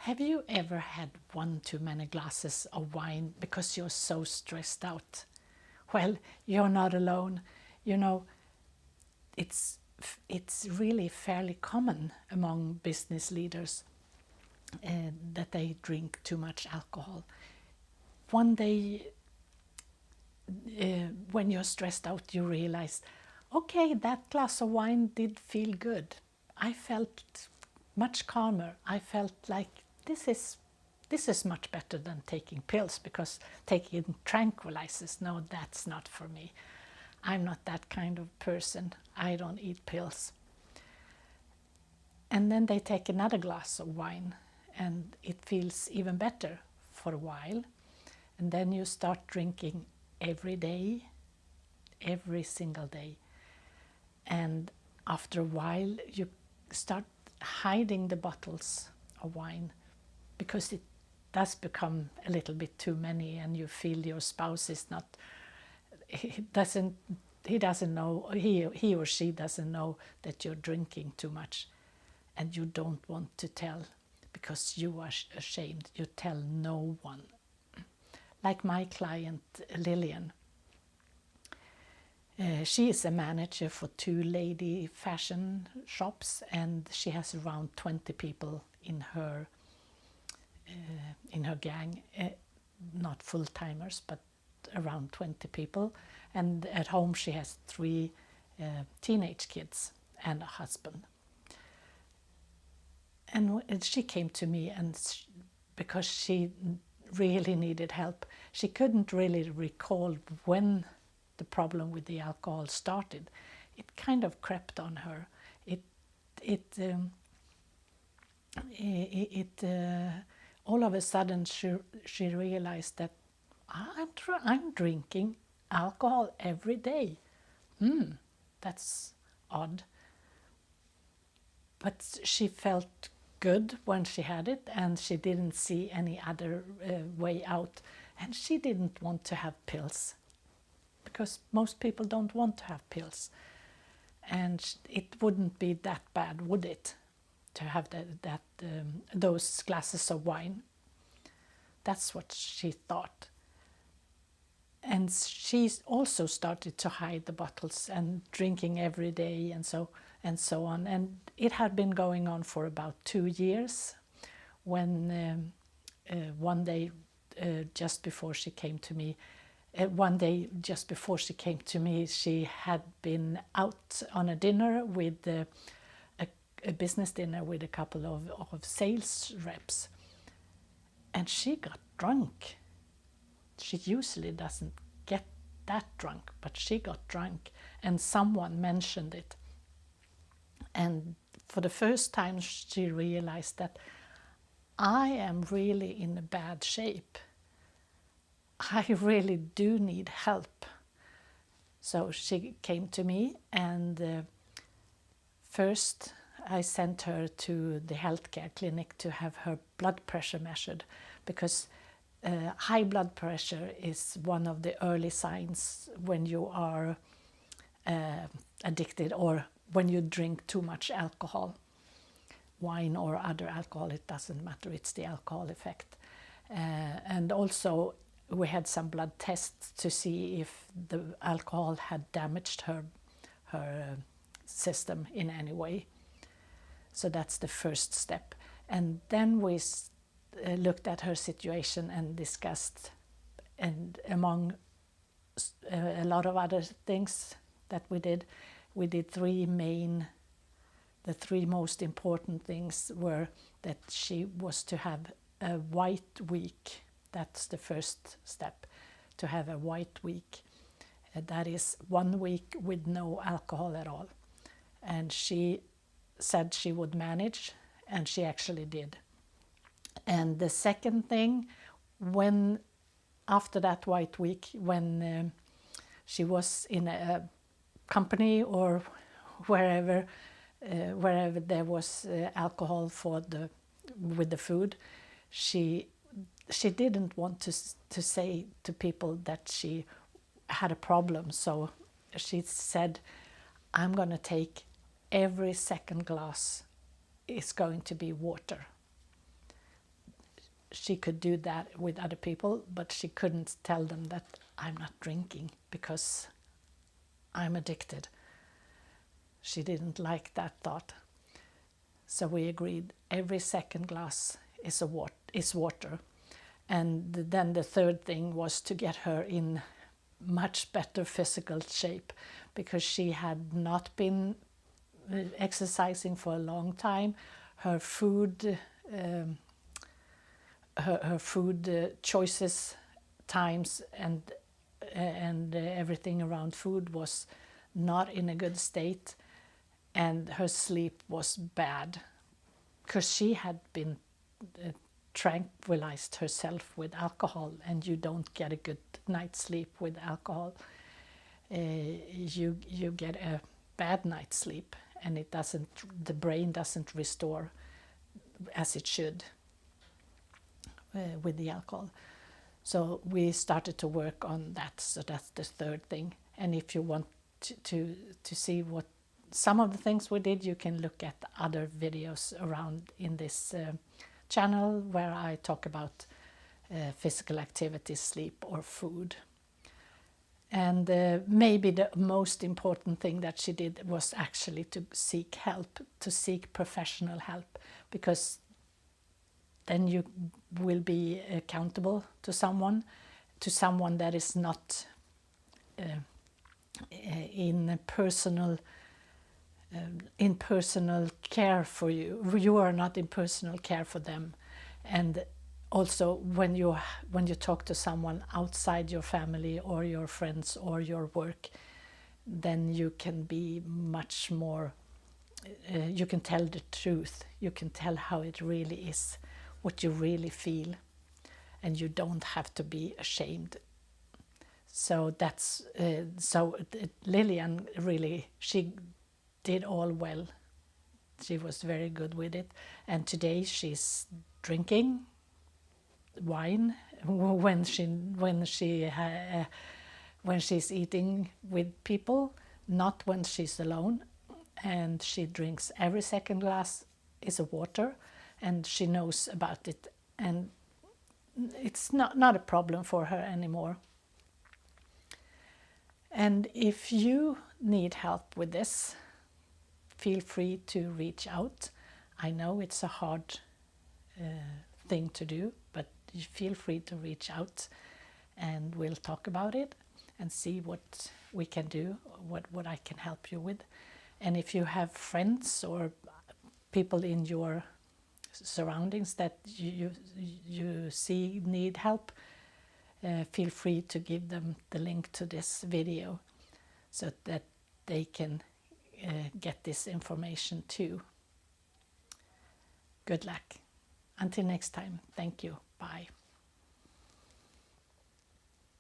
Have you ever had one too many glasses of wine because you're so stressed out? Well, you're not alone. You know, it's really fairly common among business leaders that they drink too much alcohol. One day, when you're stressed out, you realize, okay, that glass of wine did feel good. I felt much calmer. I felt like this is much better than taking pills, because taking tranquilizers, no, that's not for me. I'm not that kind of person. I don't eat pills. And then they take another glass of wine and it feels even better for a while. And then you start drinking every day, every single day. And after a while, you start hiding the bottles of wine, because it does become a little bit too many, and you feel your spouse is not, he doesn't know, he or she doesn't know that you're drinking too much, and you don't want to tell because you are ashamed. You tell no one. Like my client Lilian. She is a manager for 2 lady fashion shops, and she has around 20 people in her gang, not full-timers, but around 20 people. And at home she has 3 teenage kids and a husband. And she came to me, and because she really needed help. She couldn't really recall when the problem with the alcohol started. It kind of crept on her. All of a sudden she realized that I'm drinking alcohol every day. That's odd. But she felt good when she had it, and she didn't see any other way out. And she didn't want to have pills, because most people don't want to have pills. And it wouldn't be that bad, would it, to have those glasses of wine? That's what she thought. And she also started to hide the bottles and drinking every day and so on. And it had been going on for about 2 years, when one day just before she came to me, she had been out on a dinner with a business dinner with a couple of sales reps, and she got drunk. She usually doesn't get that drunk, but she got drunk, and someone mentioned it. And for the first time she realized that I am really in a bad shape. I really do need help. So she came to me, and first I sent her to the healthcare clinic to have her blood pressure measured, because high blood pressure is one of the early signs when you are addicted, or when you drink too much alcohol. Wine or other alcohol, it doesn't matter, it's the alcohol effect. And also we had some blood tests to see if the alcohol had damaged her system in any way. So that's the first step. And then we looked at her situation and discussed, and among a lot of other things that we did 3 main. The 3 most important things were that she was to have a white week. That's the first step, to have a white week. That is 1 week with no alcohol at all. And she said she would manage, and she actually did. And the second thing, after that white week, when she was in a company or wherever there was alcohol with the food, she didn't want to say to people that she had a problem. So she said, I'm going to take every second glass is going to be water. she could do that with other people, but she couldn't tell them that I'm not drinking because I'm addicted. She didn't like that thought. So we agreed every second glass is water. And then the third thing was to get her in much better physical shape, because she had not been exercising for a long time. Her food choices, times, and everything around food was not in a good state, and her sleep was bad because she had been tranquilized herself with alcohol, and you don't get a good night's sleep with alcohol. You get a bad night's sleep, and the brain doesn't restore as it should with the alcohol. So we started to work on that. So that's the third thing. And if you want to see what some of the things we did, you can look at other videos around in this channel where I talk about physical activity, sleep, or food. And maybe the most important thing that she did was actually to seek help, to seek professional help, because then you will be accountable to someone that is not in personal care for you. You are not in personal care for them. And also when you talk to someone outside your family or your friends or your work, then you can be much more, you can tell the truth, you can tell how it really is, what you really feel, and you don't have to be ashamed. So that's Lilian really, she did all well. She was very good with it, and today she's drinking wine when she's eating with people, not when she's alone. And she drinks every second glass is a water, and she knows about it, and it's not a problem for her anymore. And if you need help with this, feel free to reach out. I know it's a hard thing to do, but you feel free to reach out, and we'll talk about it and see what we can do, what I can help you with. And if you have friends or people in your surroundings that you see need help, feel free to give them the link to this video so that they can get this information too. Good luck. Until next time, thank you. Bye.